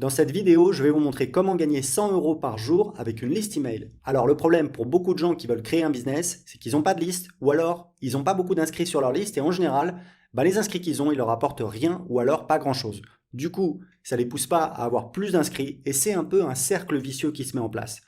Dans cette vidéo, je vais vous montrer comment gagner 100 euros par jour avec une liste email. Alors le problème pour beaucoup de gens qui veulent créer un business, c'est qu'ils n'ont pas de liste ou alors ils n'ont pas beaucoup d'inscrits sur leur liste et en général, les inscrits qu'ils ont, ils leur apportent rien ou alors pas grand-chose. Du coup, ça ne les pousse pas à avoir plus d'inscrits et c'est un peu un cercle vicieux qui se met en place.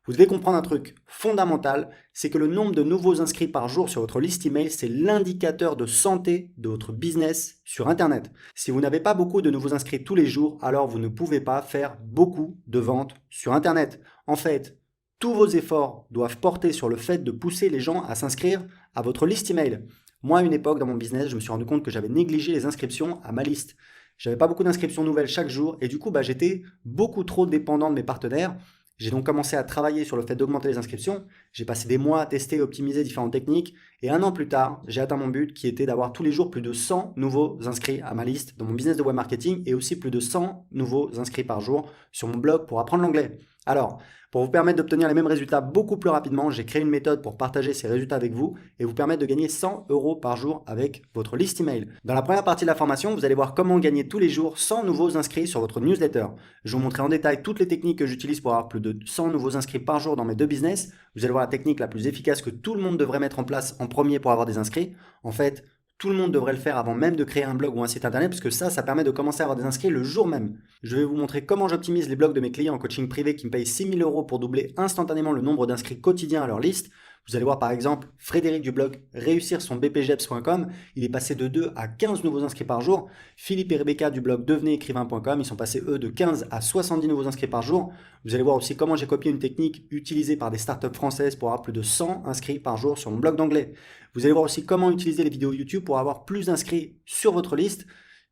Vous devez comprendre un truc fondamental, c'est que le nombre de nouveaux inscrits par jour sur votre liste email, c'est l'indicateur de santé de votre business sur Internet. Si vous n'avez pas beaucoup de nouveaux inscrits tous les jours, alors vous ne pouvez pas faire beaucoup de ventes sur Internet. En fait, tous vos efforts doivent porter sur le fait de pousser les gens à s'inscrire à votre liste email. Moi, à une époque, dans mon business, je me suis rendu compte que j'avais négligé les inscriptions à ma liste. J'avais pas beaucoup d'inscriptions nouvelles chaque jour et du coup, j'étais beaucoup trop dépendant de mes partenaires. J'ai donc commencé à travailler sur le fait d'augmenter les inscriptions. J'ai passé des mois à tester et optimiser différentes techniques. Et un an plus tard, j'ai atteint mon but qui était d'avoir tous les jours plus de 100 nouveaux inscrits à ma liste dans mon business de web marketing et aussi plus de 100 nouveaux inscrits par jour sur mon blog pour apprendre l'anglais. Alors, pour vous permettre d'obtenir les mêmes résultats beaucoup plus rapidement, j'ai créé une méthode pour partager ces résultats avec vous et vous permettre de gagner 100 euros par jour avec votre liste email. Dans la première partie de la formation, vous allez voir comment gagner tous les jours 100 nouveaux inscrits sur votre newsletter. Je vais vous montrer en détail toutes les techniques que j'utilise pour avoir plus de 100 nouveaux inscrits par jour dans mes deux business. Vous allez voir la technique la plus efficace que tout le monde devrait mettre en place en premier pour avoir des inscrits. En fait, tout le monde devrait le faire avant même de créer un blog ou un site internet parce que ça permet de commencer à avoir des inscrits le jour même. Je vais vous montrer comment j'optimise les blogs de mes clients en coaching privé qui me payent 6 000 euros pour doubler instantanément le nombre d'inscrits quotidiens à leur liste. Vous allez voir par exemple Frédéric du blog réussir son bpgeps.com, il est passé de 2 à 15 nouveaux inscrits par jour. Philippe et Rebecca du blog devenezécrivain.com, ils sont passés eux de 15 à 70 nouveaux inscrits par jour. Vous allez voir aussi comment j'ai copié une technique utilisée par des startups françaises pour avoir plus de 100 inscrits par jour sur mon blog d'anglais. Vous allez voir aussi comment utiliser les vidéos YouTube pour avoir plus d'inscrits sur votre liste.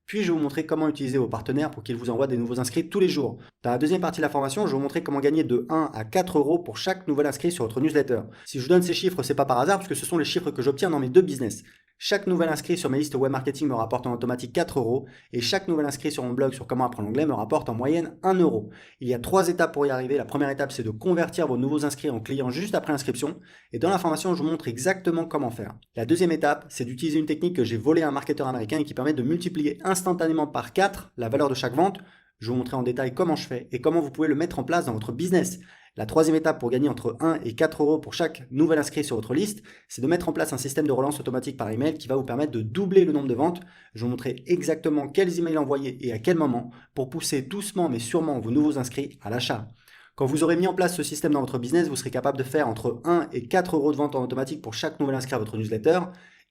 Puis je vais vous montrer comment utiliser vos partenaires pour qu'ils vous envoient des nouveaux inscrits tous les jours. Dans la deuxième partie de la formation, je vais vous montrer comment gagner de 1 à 4 euros pour chaque nouvel inscrit sur votre newsletter. Si je vous donne ces chiffres, c'est pas par hasard parce que ce sont les chiffres que j'obtiens dans mes deux business. Chaque nouvel inscrit sur mes listes web marketing me rapporte en automatique 4 euros et chaque nouvel inscrit sur mon blog sur comment apprendre l'anglais me rapporte en moyenne 1 euro. Il y a 3 étapes pour y arriver. La première étape, c'est de convertir vos nouveaux inscrits en clients juste après inscription et dans la formation, je vous montre exactement comment faire. La deuxième étape, c'est d'utiliser une technique que j'ai volée à un marketeur américain et qui permet de multiplier instantanément par 4 la valeur de chaque vente. Je vais vous montrer en détail comment je fais et comment vous pouvez le mettre en place dans votre business. La troisième étape pour gagner entre 1 et 4 euros pour chaque nouvel inscrit sur votre liste, c'est de mettre en place un système de relance automatique par email qui va vous permettre de doubler le nombre de ventes. Je vais vous montrer exactement quels emails envoyer et à quel moment pour pousser doucement mais sûrement vos nouveaux inscrits à l'achat. Quand vous aurez mis en place ce système dans votre business, vous serez capable de faire entre 1 et 4 euros de vente en automatique pour chaque nouvel inscrit à votre newsletter.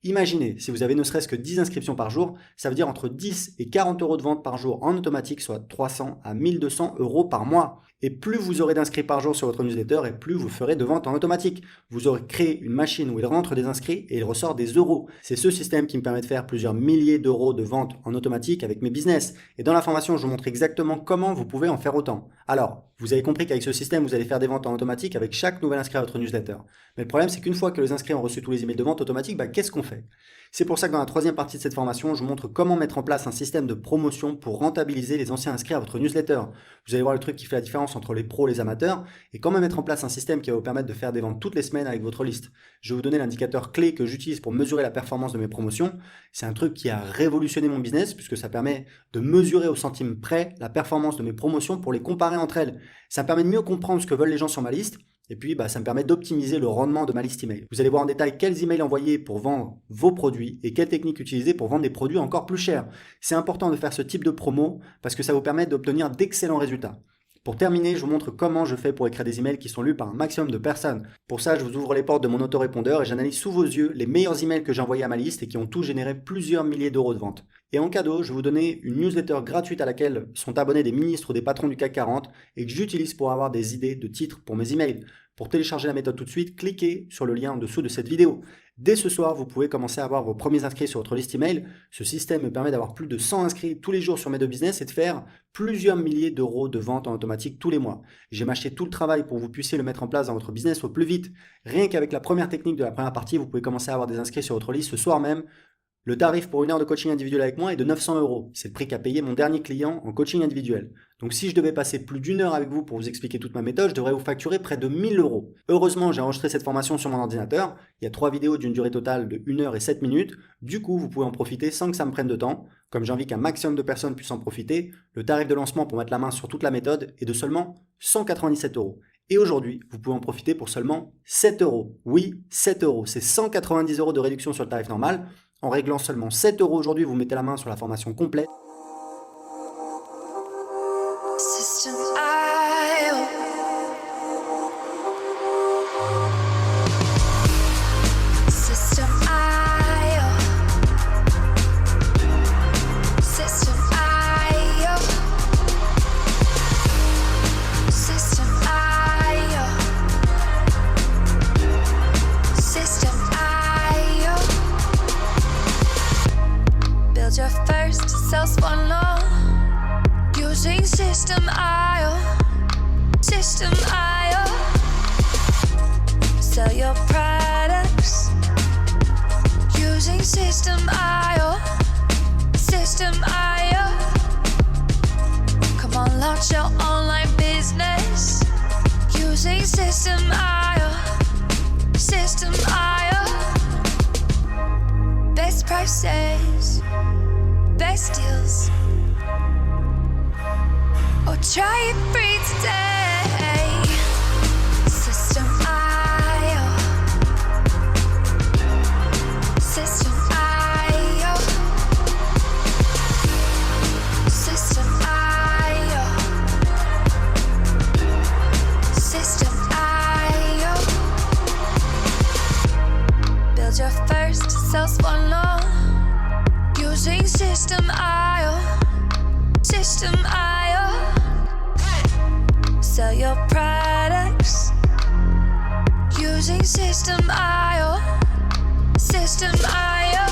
Imaginez, si vous avez ne serait-ce que 10 inscriptions par jour, ça veut dire entre 10 et 40 euros de vente par jour en automatique, soit 300 à 1200 euros par mois. Et plus vous aurez d'inscrits par jour sur votre newsletter et plus vous ferez de ventes en automatique. Vous aurez créé une machine où il rentre des inscrits et il ressort des euros. C'est ce système qui me permet de faire plusieurs milliers d'euros de ventes en automatique avec mes business. Et dans la formation, je vous montre exactement comment vous pouvez en faire autant. Alors, vous avez compris qu'avec ce système, vous allez faire des ventes en automatique avec chaque nouvel inscrit à votre newsletter. Mais le problème, c'est qu'une fois que les inscrits ont reçu tous les emails de vente automatique, qu'est-ce qu'on fait? C'est pour ça que dans la troisième partie de cette formation, je vous montre comment mettre en place un système de promotion pour rentabiliser les anciens inscrits à votre newsletter. Vous allez voir le truc qui fait la différence entre les pros et les amateurs et comment mettre en place un système qui va vous permettre de faire des ventes toutes les semaines avec votre liste. Je vais vous donner l'indicateur clé que j'utilise pour mesurer la performance de mes promotions. C'est un truc qui a révolutionné mon business puisque ça permet de mesurer au centime près la performance de mes promotions pour les comparer entre elles. Ça me permet de mieux comprendre ce que veulent les gens sur ma liste. Et puis, ça me permet d'optimiser le rendement de ma liste email. Vous allez voir en détail quels emails envoyer pour vendre vos produits et quelles techniques utiliser pour vendre des produits encore plus chers. C'est important de faire ce type de promo parce que ça vous permet d'obtenir d'excellents résultats. Pour terminer, je vous montre comment je fais pour écrire des emails qui sont lus par un maximum de personnes. Pour ça, je vous ouvre les portes de mon autorépondeur et j'analyse sous vos yeux les meilleurs emails que j'ai envoyés à ma liste et qui ont tous généré plusieurs milliers d'euros de ventes. Et en cadeau, je vais vous donner une newsletter gratuite à laquelle sont abonnés des ministres ou des patrons du CAC 40 et que j'utilise pour avoir des idées de titres pour mes emails. Pour télécharger la méthode tout de suite, cliquez sur le lien en dessous de cette vidéo. Dès ce soir, vous pouvez commencer à avoir vos premiers inscrits sur votre liste email. Ce système me permet d'avoir plus de 100 inscrits tous les jours sur mes deux business et de faire plusieurs milliers d'euros de ventes en automatique tous les mois. J'ai mâché tout le travail pour que vous puissiez le mettre en place dans votre business au plus vite. Rien qu'avec la première technique de la première partie, vous pouvez commencer à avoir des inscrits sur votre liste ce soir même. Le tarif pour 1 heure de coaching individuel avec moi est de 900 €. C'est le prix qu'a payé mon dernier client en coaching individuel. Donc si je devais passer plus d'1 heure avec vous pour vous expliquer toute ma méthode, je devrais vous facturer près de 1 000 €. Heureusement, j'ai enregistré cette formation sur mon ordinateur. Il y a 3 vidéos d'une durée totale de 1 heure et 7 minutes. Du coup, vous pouvez en profiter sans que ça me prenne de temps. Comme j'ai envie qu'un maximum de personnes puissent en profiter, le tarif de lancement pour mettre la main sur toute la méthode est de seulement 197 €. Et aujourd'hui, vous pouvez en profiter pour seulement 7 €. Oui, 7 €. C'est 190 € de réduction sur le tarif normal. En réglant seulement 7 € aujourd'hui, vous mettez la main sur la formation complète. Your first sales funnel using System.io. System.io. Sell your products using System.io. System.io. Come on, launch your online business using System.io. System.io. Best prices. Best deals. Or try it free today. System.io. System.io. System.io. System.io. Build your first sales funnel using System.io. System.io. Sell your products using System.io. System.io.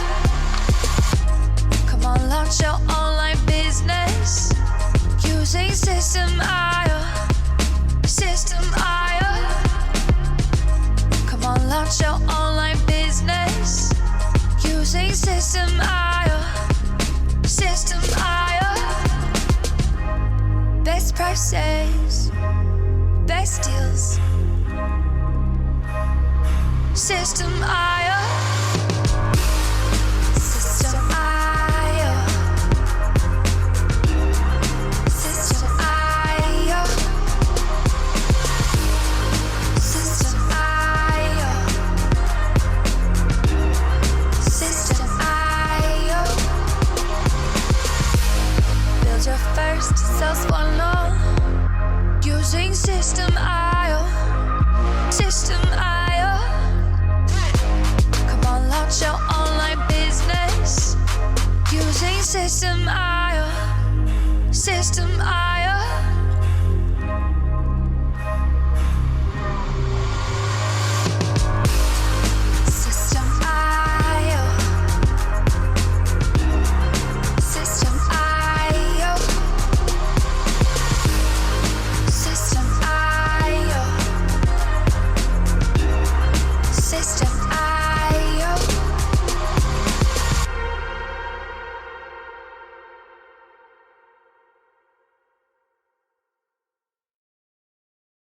Come on, launch your online business using System.io. System.io. Come on, launch your online business using System.io. System.io. Best prices. Best deals. System.io.